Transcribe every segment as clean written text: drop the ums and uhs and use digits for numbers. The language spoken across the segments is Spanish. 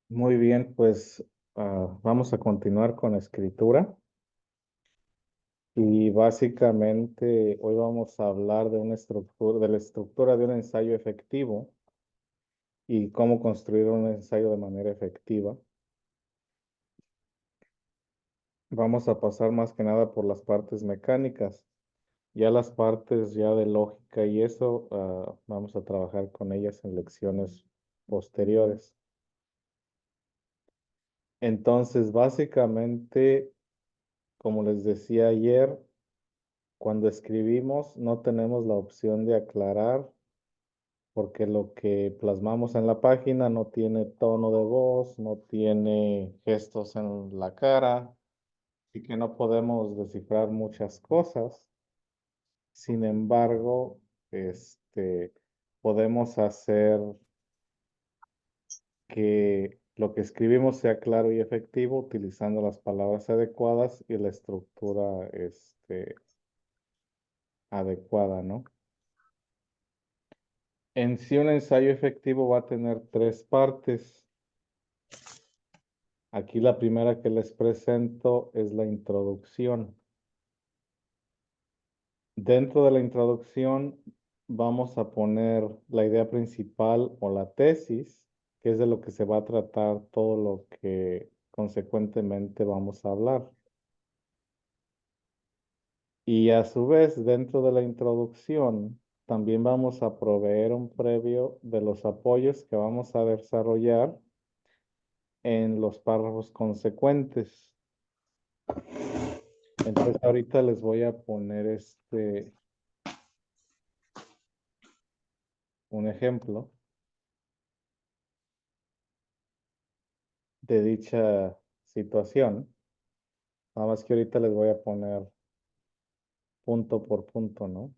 Muy bien, pues vamos a continuar con escritura y básicamente hoy vamos a hablar de de la estructura de un ensayo efectivo y cómo construir un ensayo de manera efectiva. Vamos a pasar más que nada por las partes mecánicas, ya las partes ya de lógica y eso vamos a trabajar con ellas en lecciones posteriores. Entonces, básicamente, como les decía ayer, cuando escribimos no tenemos la opción de aclarar porque lo que plasmamos en la página no tiene tono de voz, no tiene gestos en la cara, y que no podemos descifrar muchas cosas. Sin embargo, podemos hacer que lo que escribimos sea claro y efectivo utilizando las palabras adecuadas y la estructura, adecuada, ¿no? En sí, un ensayo efectivo va a tener tres partes. Aquí la primera que les presento es la introducción. Dentro de la introducción vamos a poner la idea principal o la tesis, que es de lo que se va a tratar todo lo que consecuentemente vamos a hablar. Y a su vez, dentro de la introducción, también vamos a proveer un previo de los apoyos que vamos a desarrollar en los párrafos consecuentes. Entonces ahorita les voy a poner un ejemplo de dicha situación. Nada más que ahorita les voy a poner punto por punto, ¿no?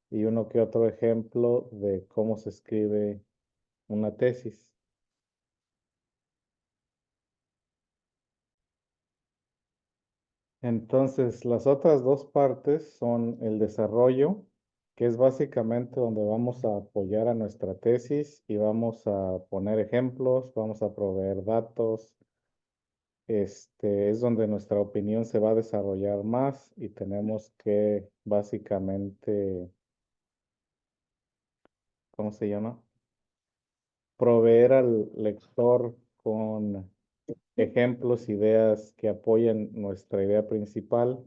Y uno que otro ejemplo de cómo se escribe una tesis. Entonces, las otras dos partes son el desarrollo, que es básicamente donde vamos a apoyar a nuestra tesis y vamos a poner ejemplos, vamos a proveer datos. Es donde nuestra opinión se va a desarrollar más y tenemos que básicamente, ¿cómo se llama? Proveer al lector con ejemplos, ideas que apoyen nuestra idea principal.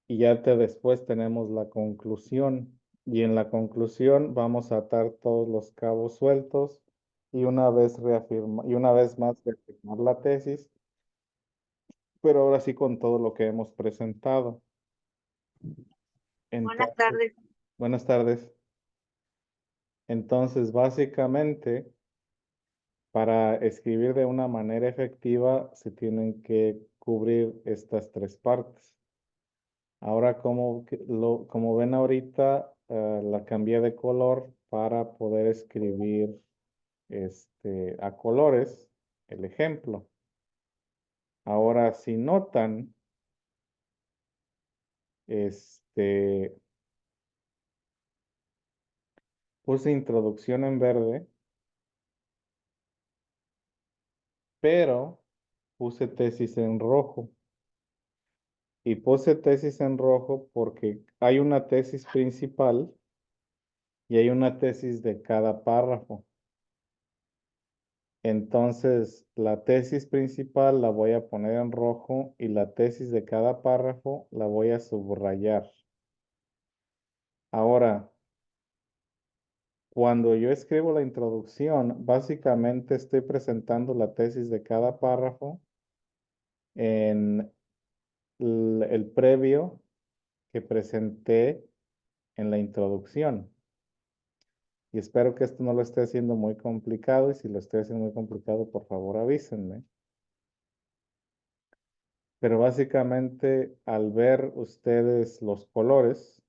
Y ya después tenemos la conclusión. Y en la conclusión vamos a atar todos los cabos sueltos y y una vez más reafirmar la tesis, pero ahora sí con todo lo que hemos presentado. Buenas Entonces, tardes. buenas tardes. Entonces, básicamente, para escribir de una manera efectiva se tienen que cubrir estas tres partes. Ahora, como ven ahorita, la cambié de color para poder escribir a colores el ejemplo. Ahora, si notan, este, puse introducción en verde, pero puse tesis en rojo. Y puse tesis en rojo porque hay una tesis principal y hay una tesis de cada párrafo. Entonces, la tesis principal la voy a poner en rojo y la tesis de cada párrafo la voy a subrayar. Ahora, cuando yo escribo la introducción, básicamente estoy presentando la tesis de cada párrafo en el previo que presenté en la introducción. Y espero que esto no lo esté haciendo muy complicado y si lo estoy haciendo muy complicado, por favor avísenme. Pero básicamente al ver ustedes los colores,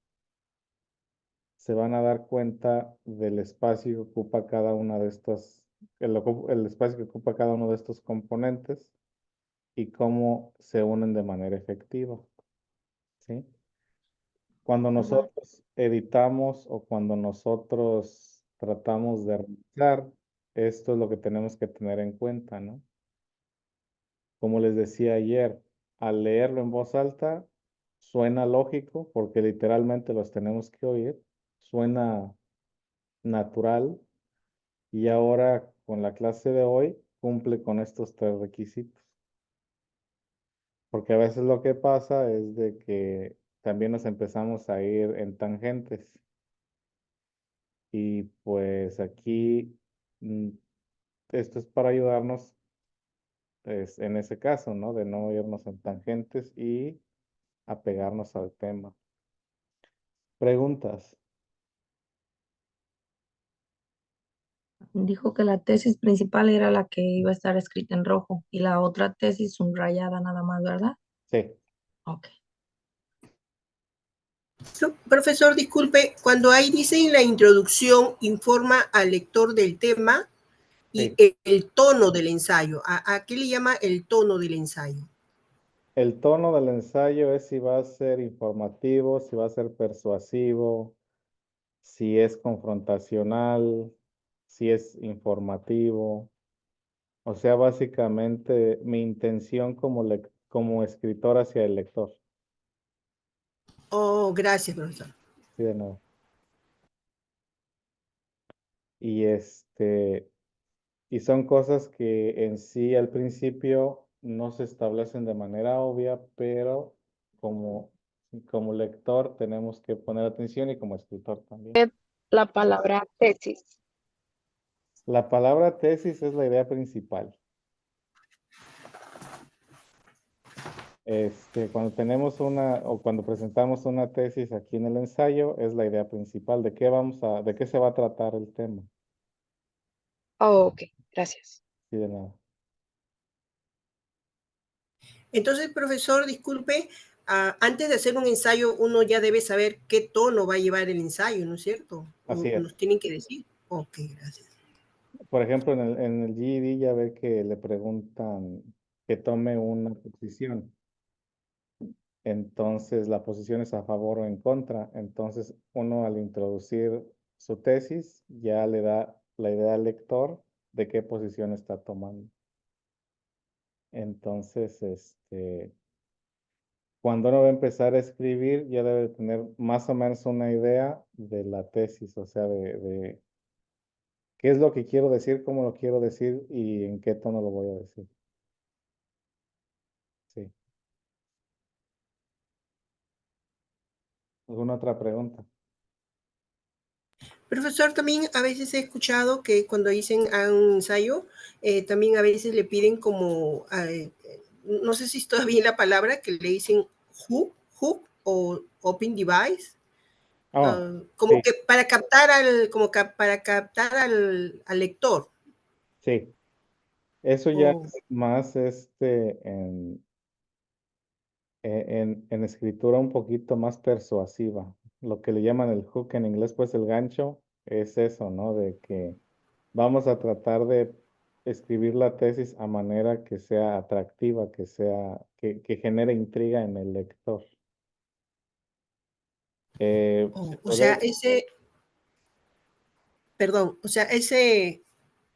se van a dar cuenta del espacio que ocupa cada una de estas, el espacio que ocupa cada uno de estos componentes y cómo se unen de manera efectiva, ¿sí? Cuando Ajá. nosotros editamos o cuando nosotros tratamos de realizar, esto es lo que tenemos que tener en cuenta, ¿no? Como les decía ayer, al leerlo en voz alta, suena lógico porque literalmente los tenemos que oír, suena natural y ahora con la clase de hoy cumple con estos 3 requisitos. Porque a veces lo que pasa es de que también nos empezamos a ir en tangentes. Y pues aquí esto es para ayudarnos en ese caso, ¿no? De no irnos en tangentes y apegarnos al tema. Preguntas. Dijo que la tesis principal era la que iba a estar escrita en rojo y la otra tesis subrayada nada más, ¿verdad? Sí. Ok. Profesor, disculpe, cuando ahí dice en la introducción, informa al lector del tema y Sí. el tono del ensayo. ¿A qué le llama el tono del ensayo? El tono del ensayo es si va a ser informativo, si va a ser persuasivo, si es confrontacional, si es informativo. O sea, básicamente mi intención como escritor hacia el lector. Oh, gracias, profesor. Sí, de nuevo. Y y son cosas que en sí al principio no se establecen de manera obvia, pero como, como lector tenemos que poner atención y como escritor también. La palabra tesis. La palabra tesis es la idea principal. Cuando tenemos o cuando presentamos una tesis aquí en el ensayo, es la idea principal. ¿De qué se va a tratar el tema? Oh, ok, gracias. Sí, de nada. Entonces, profesor, disculpe, antes de hacer un ensayo, uno ya debe saber qué tono va a llevar el ensayo, ¿no es cierto? Así O es. nos tienen que decir. Ok, gracias. Por ejemplo, en el GED ya ve que le preguntan que tome una posición. Entonces, la posición es a favor o en contra. Entonces, uno al introducir su tesis ya le da la idea al lector de qué posición está tomando. Entonces, cuando uno va a empezar a escribir, ya debe tener más o menos una idea de la tesis, o sea, de qué es lo que quiero decir, cómo lo quiero decir y en qué tono lo voy a decir. Sí. ¿Alguna otra pregunta? Profesor, también a veces he escuchado que cuando dicen a un ensayo, también a veces le piden como, no sé si está bien la palabra, que le dicen hook o open device, Oh, como sí, que para captar al lector. sí. Eso ya Oh, es más en escritura un poquito más persuasiva. Lo que le llaman el hook en inglés, pues el gancho, es eso, ¿no? De que vamos a tratar de escribir la tesis a manera que sea atractiva, que genere intriga en el lector. Se o sea, podría- perdón, o sea, ese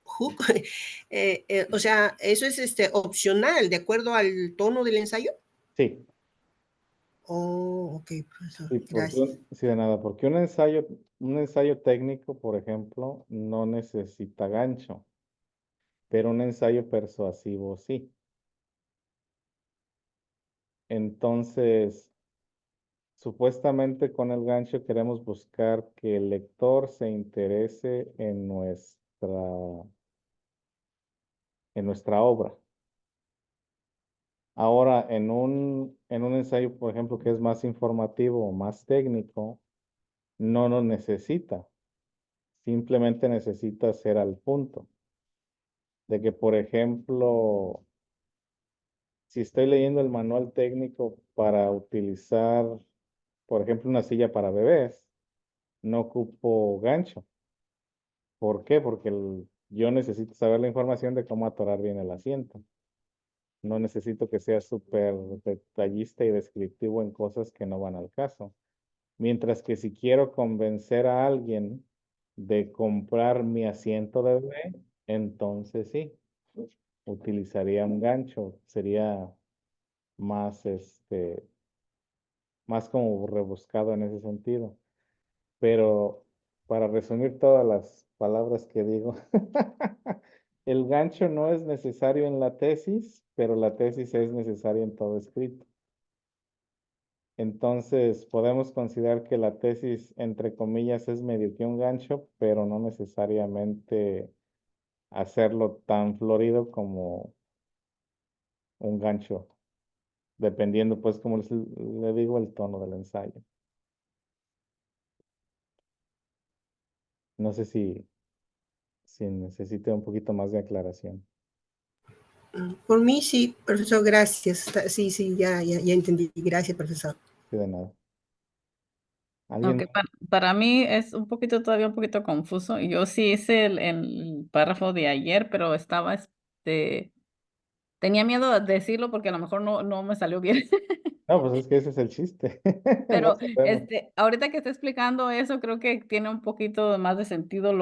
hook, o sea, eso es opcional, de acuerdo al tono del ensayo. sí, Oh, ok, profesor, sí, gracias. sí, de nada, porque un ensayo técnico, por ejemplo, no necesita gancho, pero un ensayo persuasivo sí. Entonces, supuestamente con el gancho queremos buscar que el lector se interese en nuestra obra. Ahora, en un ensayo, por ejemplo, que es más informativo o más técnico, no lo necesita. Simplemente necesita ser al punto. De que, por ejemplo, si estoy leyendo el manual técnico para utilizar, por ejemplo, una silla para bebés, no ocupo gancho. ¿Por qué? Porque yo necesito saber la información de cómo atorar bien el asiento. No necesito que sea súper detallista y descriptivo en cosas que no van al caso. Mientras que si quiero convencer a alguien de comprar mi asiento de bebé, entonces sí, utilizaría un gancho. Sería más, más como rebuscado en ese sentido. Pero para resumir todas las palabras que digo, el gancho no es necesario en la tesis, pero la tesis es necesaria en todo escrito. Entonces, podemos considerar que la tesis, entre comillas, es medio que un gancho, pero no necesariamente hacerlo tan florido como un gancho, dependiendo, pues, como le digo, el tono del ensayo. No sé si necesite un poquito más de aclaración. Por mí sí, profesor, gracias. Sí, sí, ya entendí. Gracias, profesor. Sí, de nada. ¿Alguien Ok, más? para mí es un poquito, todavía un poquito confuso. Yo sí hice el párrafo de ayer, pero estaba, tenía miedo de decirlo porque a lo mejor no me salió bien. No, pues es que ese es el chiste. No Pero sabemos. ahorita que está explicando eso, creo que tiene un poquito más de sentido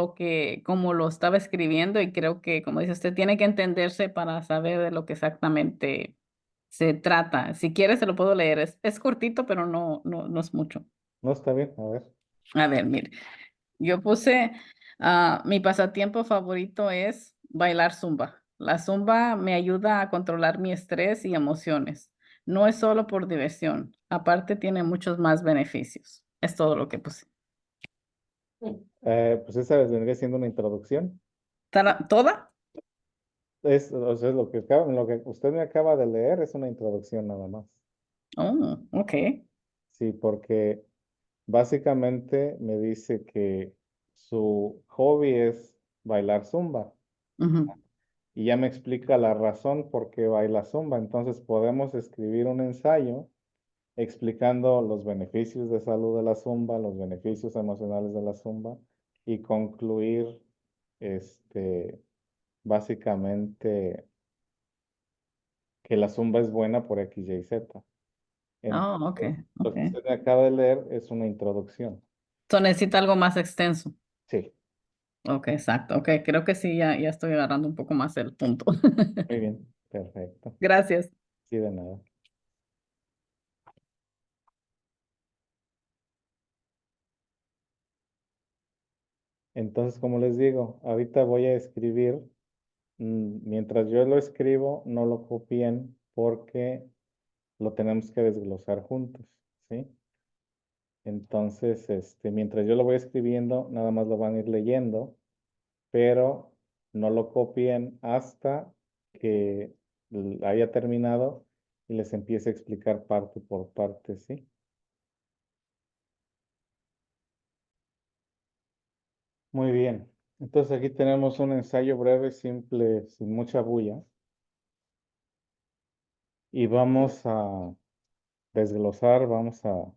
como lo estaba escribiendo, y creo que, como dice usted, tiene que entenderse para saber de lo que exactamente se trata. Si quiere, se lo puedo leer. Es cortito, pero no es mucho. No está bien, a ver. A ver, mire, yo puse, mi pasatiempo favorito es bailar zumba. La zumba me ayuda a controlar mi estrés y emociones. No es solo por diversión, aparte tiene muchos más beneficios. Es todo lo que puse. Pues esa vendría siendo una introducción. ¿Toda? O sea, lo que usted me acaba de leer es una introducción nada más. Oh, ok. Sí, porque básicamente me dice que su hobby es bailar zumba Ujú. y ya me explica la razón por qué baila zumba. Entonces podemos escribir un ensayo explicando los beneficios de salud de la zumba, los beneficios emocionales de la zumba y concluir, este, básicamente que la zumba es buena por X, Y, Z. Oh, ok, Entonces, lo ok. que usted me acaba de leer es una introducción. So necesita algo más extenso. Sí, Ok, exacto. Ok, creo que sí, ya estoy agarrando un poco más el punto. muy bien, perfecto. Gracias. Sí, de nada. Entonces, como les digo, ahorita voy a escribir, mientras yo lo escribo, no lo copien porque lo tenemos que desglosar juntos, ¿sí? Entonces, mientras yo lo voy escribiendo, nada más lo van a ir leyendo, pero no lo copien hasta que haya terminado y les empiece a explicar parte por parte, ¿sí? Muy bien. Entonces aquí tenemos un ensayo breve, simple, sin mucha bulla. Y vamos a desglosar, vamos a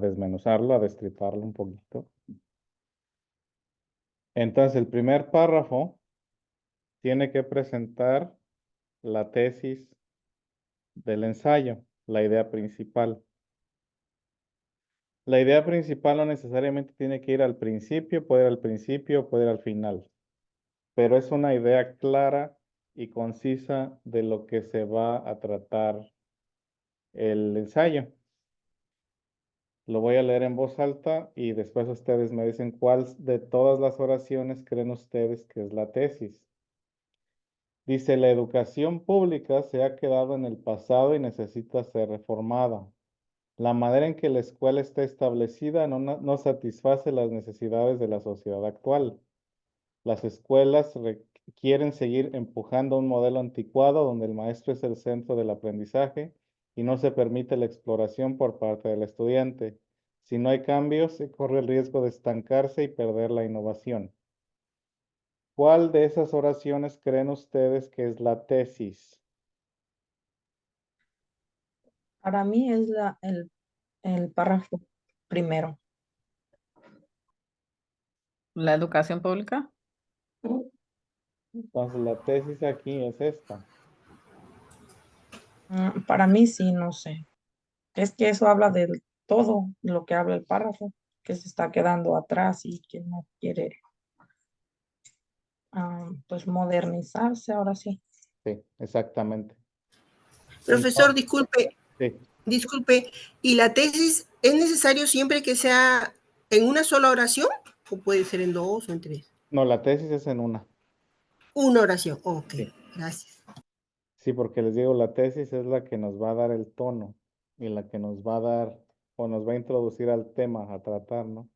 desmenuzarlo, a destriparlo un poquito. Entonces, el primer párrafo tiene que presentar la tesis del ensayo, la idea principal. La idea principal no necesariamente tiene que ir al principio, puede ir al principio, puede ir al final, pero es una idea clara y concisa de lo que se va a tratar el ensayo. Lo voy a leer en voz alta y después ustedes me dicen cuál de todas las oraciones creen ustedes que es la tesis. Dice, la educación pública se ha quedado en el pasado y necesita ser reformada. La manera en que la escuela está establecida no satisface las necesidades de la sociedad actual. Las escuelas quieren seguir empujando un modelo anticuado donde el maestro es el centro del aprendizaje y no se permite la exploración por parte del estudiante. Si no hay cambios, se corre el riesgo de estancarse y perder la innovación. ¿Cuál de esas oraciones creen ustedes que es la tesis? Para mí es el párrafo primero. ¿La educación pública? Entonces, la tesis aquí es esta. Para mí sí, no sé. Es que eso habla de todo lo que habla el párrafo, que se está quedando atrás y que no quiere. pues modernizarse, ahora sí. Sí, exactamente. Profesor, Entonces, sí. disculpe, ¿y la tesis es necesario siempre que sea en una sola oración o puede ser en dos o en tres? No, la tesis es en una. Una oración, ok, Sí. gracias. Sí, porque les digo, la tesis es la que nos va a dar el tono y la que nos va a dar o nos va a introducir al tema a tratar, ¿no?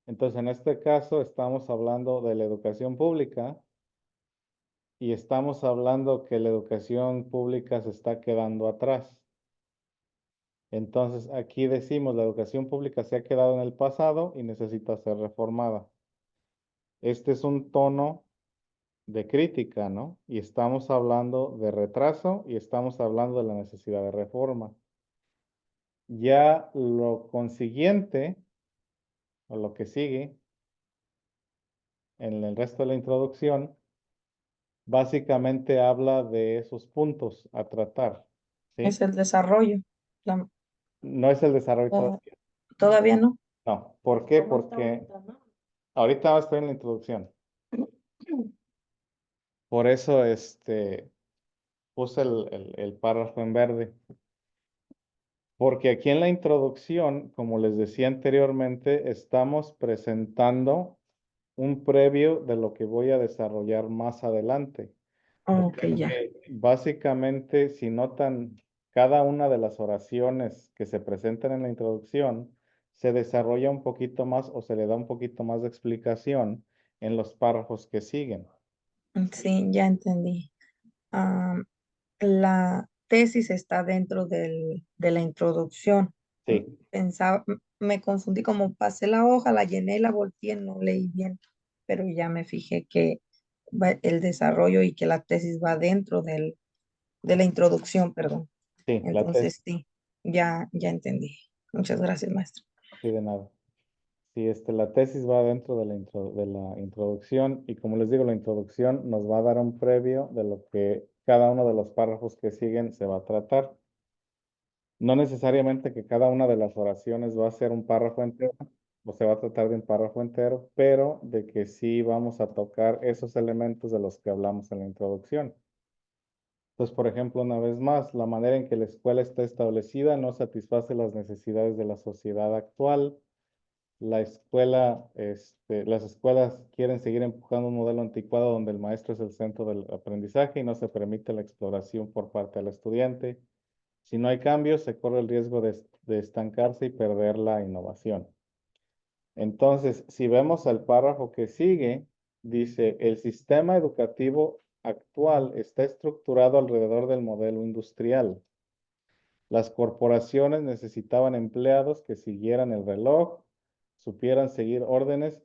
Entonces, en este caso estamos hablando de la educación pública y estamos hablando que la educación pública se está quedando atrás. Entonces, aquí decimos, la educación pública se ha quedado en el pasado y necesita ser reformada. Este es un tono de crítica, ¿no? Y estamos hablando de retraso y estamos hablando de la necesidad de reforma. Ya lo consiguiente, o lo que sigue, en el resto de la introducción, básicamente habla de esos puntos a tratar, ¿sí? Es el desarrollo. La- No es el desarrollo o- todavía. todavía no. No. ¿Por qué? Porque ahorita estoy en la introducción. Por eso puse el párrafo en verde. Porque aquí en la introducción, como les decía anteriormente, estamos presentando un previo de lo que voy a desarrollar más adelante. Ok, ya. Básicamente, si notan, cada una de las oraciones que se presentan en la introducción se desarrolla un poquito más o se le da un poquito más de explicación en los párrafos que siguen. Sí, ya entendí. La tesis está dentro de la introducción. Sí, Pensaba, me confundí como pasé la hoja, la llené, la volteé, no leí bien, pero ya me fijé que el desarrollo y que la tesis va dentro de la introducción, perdón. sí, la tesis, Entonces, sí, ya entendí. Muchas gracias, maestro. sí, de nada. Sí, la tesis va dentro de de la introducción y como les digo, la introducción nos va a dar un previo de lo que cada uno de los párrafos que siguen se va a tratar. No necesariamente que cada una de las oraciones va a ser un párrafo entero o se va a tratar de un párrafo entero, pero de que sí vamos a tocar esos elementos de los que hablamos en la introducción. Entonces, por ejemplo, una vez más, la manera en que la escuela está establecida no satisface las necesidades de la sociedad actual. Las escuelas quieren seguir empujando un modelo anticuado donde el maestro es el centro del aprendizaje y no se permite la exploración por parte del estudiante. Si no hay cambios, se corre el riesgo de estancarse y perder la innovación. Entonces, si vemos el párrafo que sigue, dice, el sistema educativo actual está estructurado alrededor del modelo industrial. Las corporaciones necesitaban empleados que siguieran el reloj, supieran seguir órdenes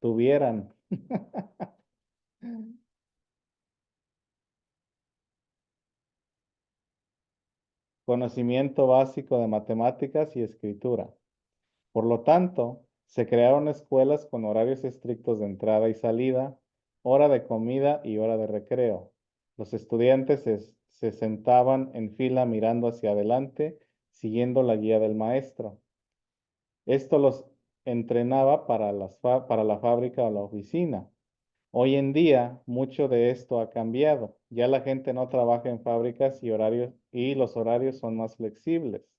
tuvieran conocimiento básico de matemáticas y escritura. Por lo tanto, se crearon escuelas con horarios estrictos de entrada y salida, hora de comida y hora de recreo. Los estudiantes se sentaban en fila mirando hacia adelante, siguiendo la guía del maestro. Esto los entrenaba para la fábrica o la oficina. Hoy en día, mucho de esto ha cambiado. Ya la gente no trabaja en fábricas y los horarios son más flexibles.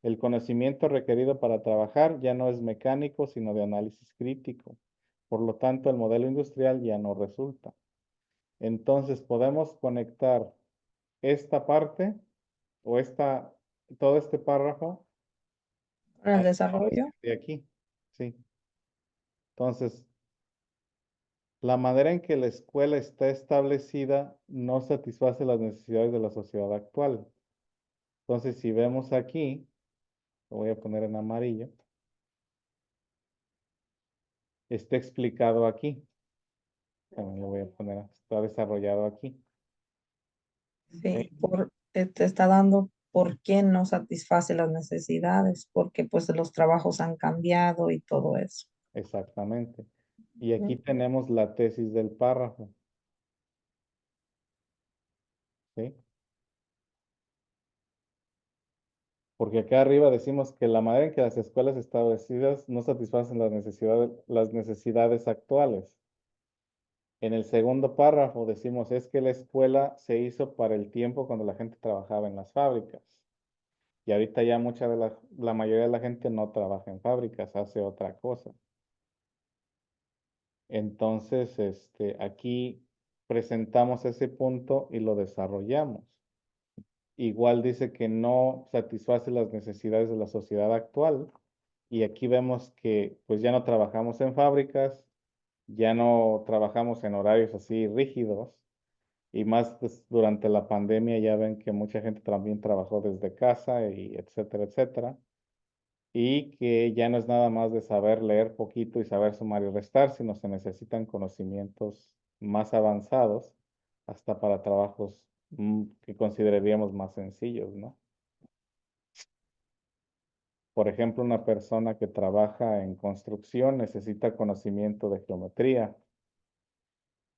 El conocimiento requerido para trabajar ya no es mecánico, sino de análisis crítico. Por lo tanto, el modelo industrial ya no resulta. Entonces, podemos conectar esta parte o todo este párrafo Para a el esta oración desarrollo, de aquí. Sí. Entonces, la manera en que la escuela está establecida no satisface las necesidades de la sociedad actual. Entonces, si vemos aquí, lo voy a poner en amarillo, está explicado aquí. También lo voy a poner, está desarrollado aquí. ¿Sí? sí, te está dando por qué no satisface las necesidades, porque pues los trabajos han cambiado y todo eso. Exactamente. Y aquí Ujú. tenemos la tesis del párrafo. ¿Sí? Porque acá arriba decimos que la manera en que las escuelas establecidas no satisfacen las necesidades actuales. En el segundo párrafo decimos es que la escuela se hizo para el tiempo cuando la gente trabajaba en las fábricas. Y ahorita ya la mayoría de la gente no trabaja en fábricas, hace otra cosa. Entonces, aquí presentamos ese punto y lo desarrollamos. Igual dice que no satisface las necesidades de la sociedad actual. Y aquí vemos que pues ya no trabajamos en fábricas, ya no trabajamos en horarios así rígidos. Y más pues, durante la pandemia ya ven que mucha gente también trabajó desde casa y etcétera, etcétera. Y que ya no es nada más de saber leer poquito y saber sumar y restar, sino se necesitan conocimientos más avanzados hasta para trabajos que consideraríamos más sencillos, ¿no? Por ejemplo, una persona que trabaja en construcción necesita conocimiento de geometría.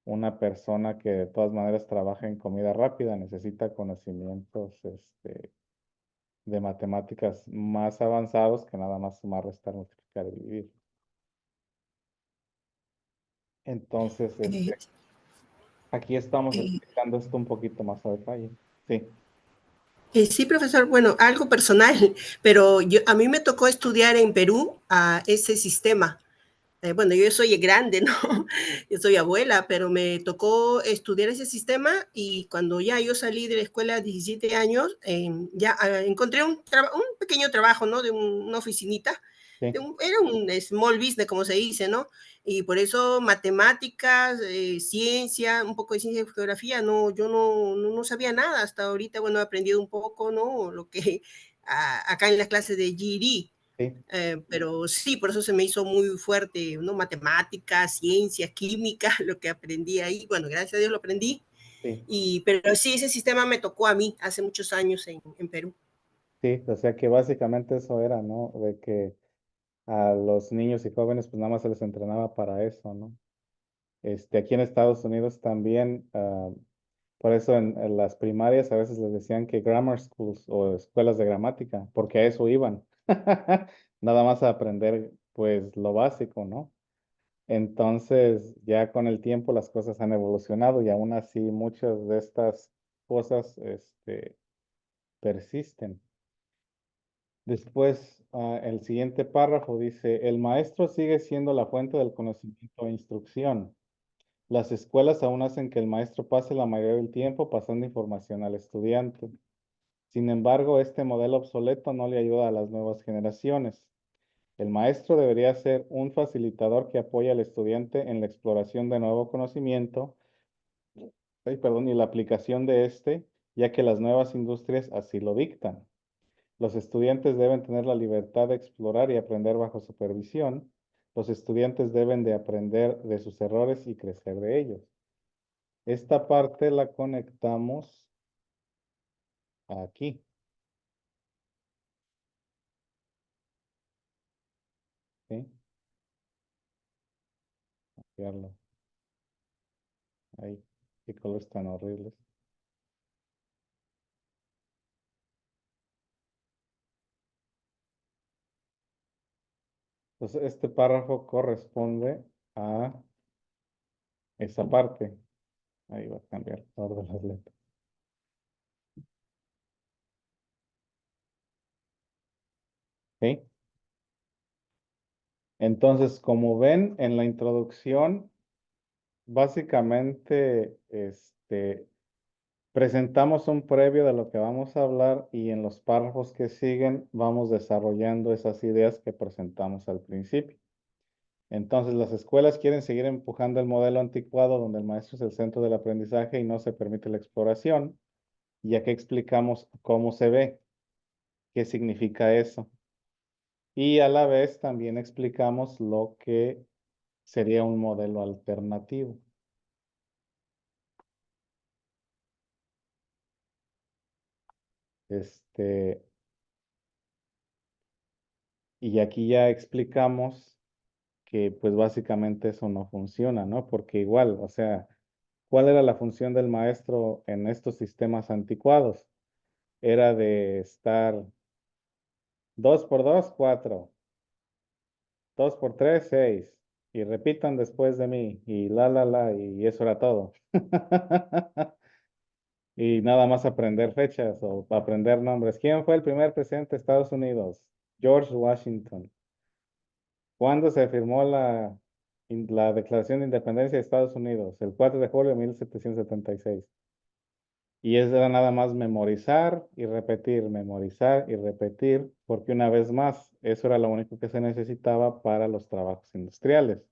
Una persona que de todas maneras trabaja en comida rápida necesita conocimientos de matemáticas más avanzados que nada más sumar, restar, multiplicar y dividir. Entonces, Eh, aquí estamos eh, explicando esto un poquito más a detalle. Sí, sí, profesor, bueno, algo personal, pero a mí me tocó estudiar en Perú a ese sistema. Bueno, yo soy grande, ¿no? Yo soy abuela, pero me tocó estudiar ese sistema y cuando ya yo salí de la escuela a 17 años, ya encontré un pequeño trabajo, ¿no? De una oficinita. sí, Era un small business, como se dice, ¿no? Y por eso matemáticas, ciencia, un poco de ciencia y geografía, no, yo no sabía nada. Hasta ahorita, bueno, he aprendido un poco, ¿no? Lo que acá en las clases de GED. sí, Pero sí, por eso se me hizo muy fuerte, ¿no? Matemáticas, ciencia, química, lo que aprendí ahí. Bueno, gracias a Dios lo aprendí. sí, Pero sí, ese sistema me tocó a mí hace muchos años en Perú. sí. O sea que básicamente eso era, ¿no? De que a los niños y jóvenes pues nada más se les entrenaba para eso, ¿no? Aquí en Estados Unidos también, por eso en las primarias a veces les decían que grammar schools o escuelas de gramática, porque a eso iban. Nada más a aprender pues lo básico, ¿no? Entonces, ya con el tiempo las cosas han evolucionado y aún así muchas de estas cosas, persisten. Después, el siguiente párrafo dice, el maestro sigue siendo la fuente del conocimiento e instrucción. Las escuelas aún hacen que el maestro pase la mayoría del tiempo pasando información al estudiante. Sin embargo, este modelo obsoleto no le ayuda a las nuevas generaciones. El maestro debería ser un facilitador que apoya al estudiante en la exploración de nuevo conocimiento, y la aplicación de este, ya que las nuevas industrias así lo dictan. Los estudiantes deben tener la libertad de explorar y aprender bajo supervisión. Los estudiantes deben de aprender de sus errores y crecer de ellos. Esta parte la conectamos aquí. ¿Sí? Copiarlo. Ahí. Qué colores tan horribles. Entonces, este párrafo corresponde a esa parte. Ahí va a cambiar el color de las letras. ¿Sí? Entonces, como ven en la introducción, básicamente, presentamos un previo de lo que vamos a hablar y en los párrafos que siguen vamos desarrollando esas ideas que presentamos al principio. Entonces, las escuelas quieren seguir empujando el modelo anticuado donde el maestro es el centro del aprendizaje y no se permite la exploración. Y aquí explicamos cómo se ve, qué significa eso. Y a la vez también explicamos lo que sería un modelo alternativo. Este, y aquí ya explicamos que pues básicamente eso no funciona, ¿no? Porque igual, o sea, ¿cuál era la función del maestro en estos sistemas anticuados? Era de estar 2 por 2, 4. 2 por 3, 6. Y repitan después de mí. Y y eso era todo. Y nada más aprender fechas o aprender nombres. ¿Quién fue el primer presidente de Estados Unidos? George Washington. ¿Cuándo se firmó la Declaración de Independencia de Estados Unidos? El 4 de julio de 1776. Y eso era nada más memorizar y repetir, porque una vez más, eso era lo único que se necesitaba para los trabajos industriales.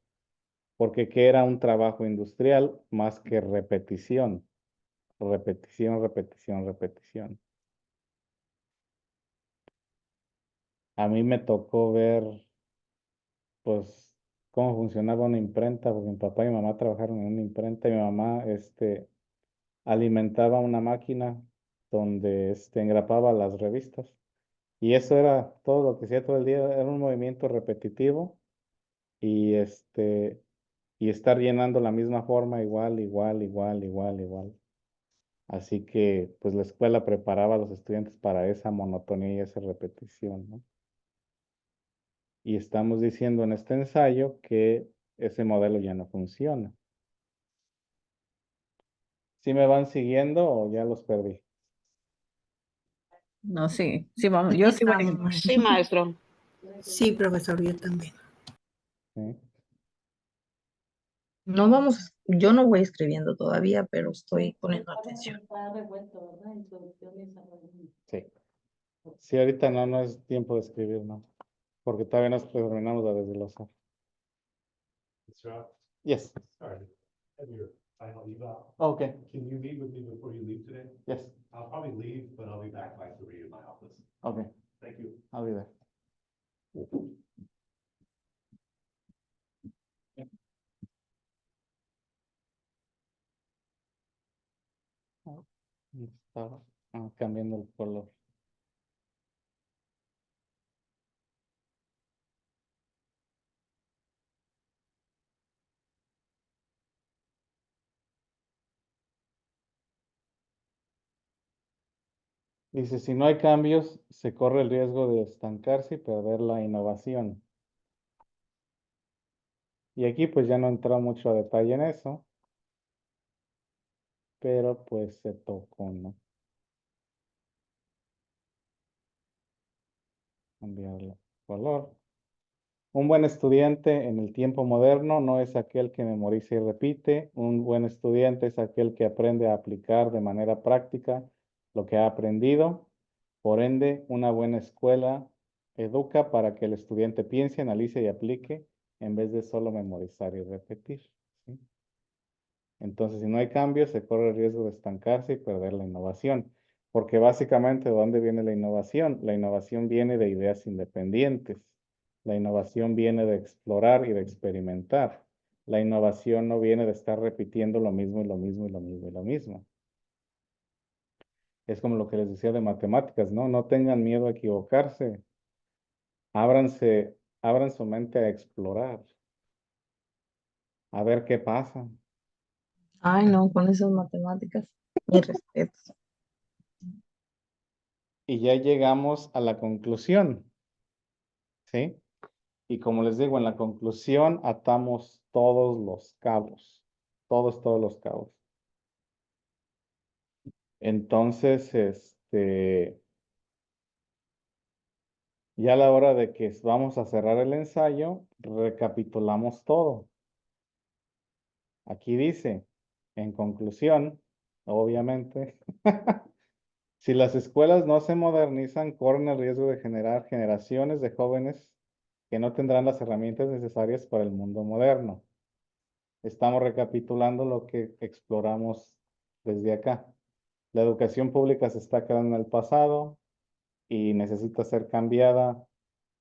Porque ¿qué era un trabajo industrial más que repetición? Repetición, repetición, repetición. A mí me tocó ver, pues, cómo funcionaba una imprenta, porque mi papá y mi mamá trabajaron en una imprenta y mi mamá, alimentaba una máquina donde, engrapaba las revistas. Y eso era todo lo que hacía todo el día, era un movimiento repetitivo y, y estar llenando la misma forma igual, igual, igual, igual, igual. Así que, pues, la escuela preparaba a los estudiantes para esa monotonía y esa repetición, ¿no? Y estamos diciendo en este ensayo que ese modelo ya no funciona. ¿Sí me van siguiendo o ya los perdí? No, sí, sí, vamos, yo sí voy. Estamos, maestra. Sí, maestro. Sí, profesor, yo también. ¿Sí? No vamos, yo no voy escribiendo todavía, pero estoy poniendo atención. Sí. Sí, ahorita no es tiempo de escribir, ¿no? Porque todavía no terminamos la desglosar. Yes. Sorry, have your final eval. Okay. Can you meet with me before you leave today? Yes. I'll probably leave, but I'll be back by 3 in my office. Okay. Thank you. I'll be there. Estaba cambiando el color. Dice, si no hay cambios, se corre el riesgo de estancarse y perder la innovación. Y aquí pues ya no entró mucho a detalle en eso, pero pues se tocó, ¿no? Cambiarle el color. Un buen estudiante en el tiempo moderno no es aquel que memoriza y repite. Un buen estudiante es aquel que aprende a aplicar de manera práctica lo que ha aprendido. Por ende, una buena escuela educa para que el estudiante piense, analice y aplique en vez de solo memorizar y repetir, ¿sí? Entonces, si no hay cambios, se corre el riesgo de estancarse y perder la innovación. Porque básicamente, ¿de dónde viene la innovación? La innovación viene de ideas independientes. La innovación viene de explorar y de experimentar. La innovación no viene de estar repitiendo lo mismo y lo mismo y lo mismo y lo mismo. Es como lo que les decía de matemáticas, ¿no? No tengan miedo a equivocarse. Abran su mente a explorar, a ver qué pasa. Ay, no, con esas matemáticas. Mi respeto. Y ya llegamos a la conclusión, ¿sí? Y como les digo, en la conclusión atamos todos los cabos, todos los cabos. Entonces, ya a la hora de que vamos a cerrar el ensayo, recapitulamos todo. Aquí dice, en conclusión, obviamente, si las escuelas no se modernizan, corren el riesgo de generar generaciones de jóvenes que no tendrán las herramientas necesarias para el mundo moderno. Estamos recapitulando lo que exploramos desde acá. La educación pública se está quedando en el pasado y necesita ser cambiada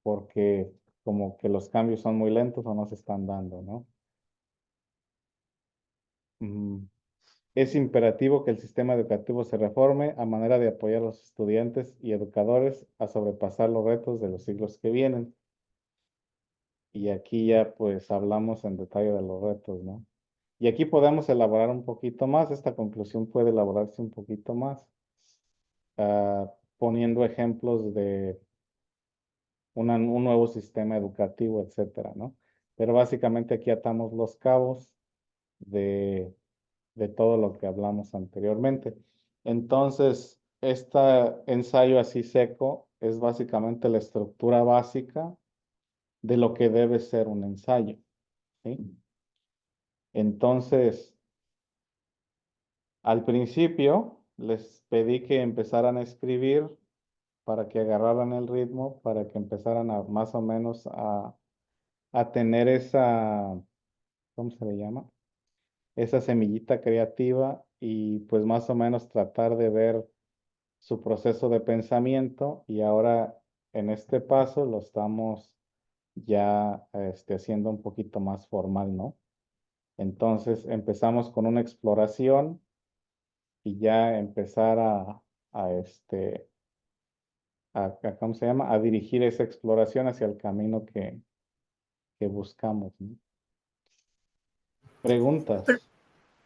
porque como que los cambios son muy lentos o no se están dando, ¿no? Es imperativo que el sistema educativo se reforme a manera de apoyar a los estudiantes y educadores a sobrepasar los retos de los siglos que vienen. Y aquí ya pues hablamos en detalle de los retos, ¿no? Y aquí podemos elaborar un poquito más, esta conclusión puede elaborarse un poquito más, poniendo ejemplos de un nuevo sistema educativo, etcétera, ¿no? Pero básicamente aquí atamos los cabos de todo lo que hablamos anteriormente. Entonces, este ensayo así seco es básicamente la estructura básica de lo que debe ser un ensayo, ¿sí? Entonces, al principio les pedí que empezaran a escribir para que agarraran el ritmo, para que empezaran a más o menos a tener esa, ¿cómo se le llama? Esa semillita creativa y pues más o menos tratar de ver su proceso de pensamiento y ahora en este paso lo estamos ya haciendo un poquito más formal, ¿no? Entonces empezamos con una exploración y ya empezar ¿cómo se llama? A dirigir esa exploración hacia el camino que buscamos, ¿no? Preguntas.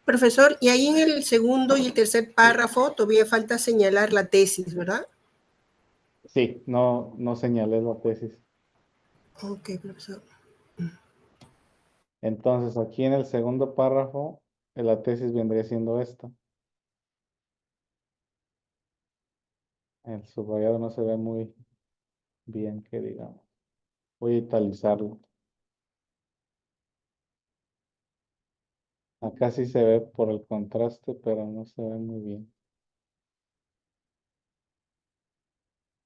Profesor, y ahí en el segundo y el tercer párrafo todavía falta señalar la tesis, ¿verdad? Sí, no señalé la tesis. Ok, profesor. Entonces, aquí en el segundo párrafo, la tesis vendría siendo esta. El subrayado no se ve muy bien, que digamos. Voy a italizarlo. Acá sí se ve por el contraste, pero no se ve muy bien.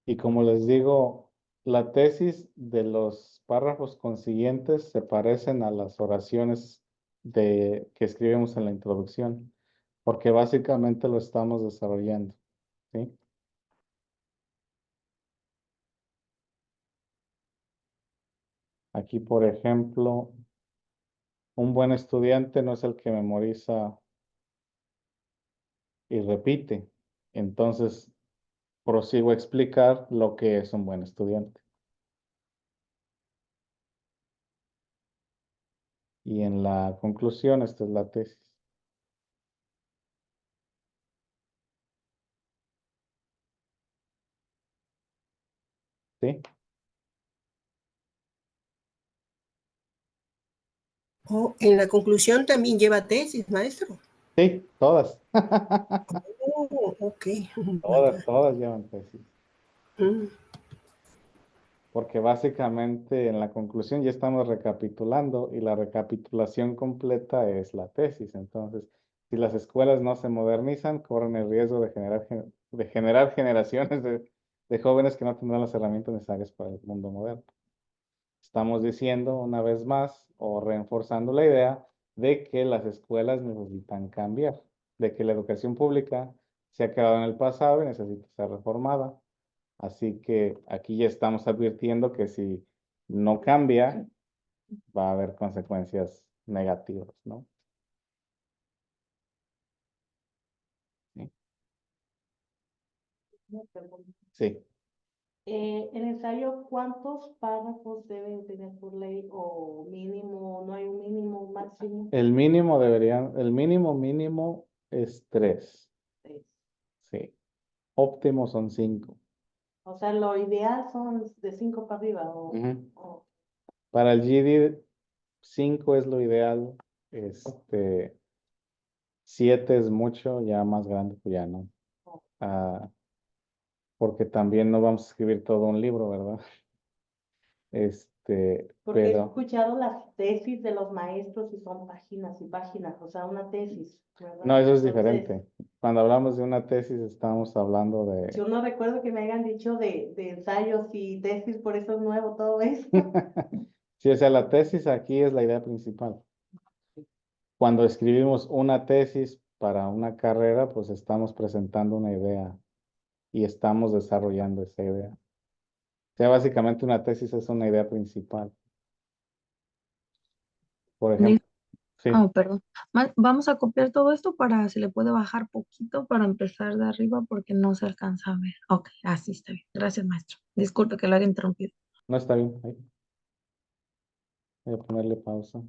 Y como les digo, la tesis de los párrafos consiguientes se parecen a las oraciones que escribimos en la introducción, porque básicamente lo estamos desarrollando, ¿sí? Aquí, por ejemplo, un buen estudiante no es el que memoriza y repite. Entonces, prosigo a explicar lo que es un buen estudiante. Y en la conclusión, esta es la tesis. ¿Sí? Oh, en la conclusión también lleva tesis, maestro. Sí, todas. Oh, ok. Todas llevan tesis. Mm. Porque básicamente en la conclusión ya estamos recapitulando y la recapitulación completa es la tesis. Entonces, si las escuelas no se modernizan, corren el riesgo de generar generaciones de jóvenes que no tendrán las herramientas necesarias para el mundo moderno. Estamos diciendo una vez más o reforzando la idea de que las escuelas necesitan cambiar, de que la educación pública se ha quedado en el pasado y necesita ser reformada. Así que aquí ya estamos advirtiendo que si no cambia, va a haber consecuencias negativas, ¿no? Sí. Sí. El ensayo, ¿cuántos párrafos deben tener por ley o mínimo? ¿No hay un mínimo, máximo? El mínimo es 3. Tres. Sí. Óptimo son 5. O sea, lo ideal son de 5 para arriba. Ujú. Para el GD, 5 es lo ideal. 7 es mucho, ya más grande, pues ya no. Porque también no vamos a escribir todo un libro, ¿verdad? Porque he Pero escuchado las tesis de los maestros y son páginas y páginas, o sea, una tesis, ¿verdad? no, eso es Entonces, diferente. Cuando hablamos de una tesis, estamos hablando yo de... no recuerdo que me hayan dicho de ensayos y tesis, por eso es nuevo todo esto. Sí, o sea, la tesis aquí es la idea principal. Cuando escribimos una tesis para una carrera, pues estamos presentando una idea y estamos desarrollando esa idea. O sea, básicamente una tesis es una idea principal. Por ejemplo, sí. Oh, perdón. Vamos a copiar todo esto para se le puede bajar poquito para empezar de arriba porque no se alcanza a ver. Ok, así está bien. Gracias, maestro. Disculpe que lo haya interrumpido. No está bien. Ahí. Voy a ponerle pausa.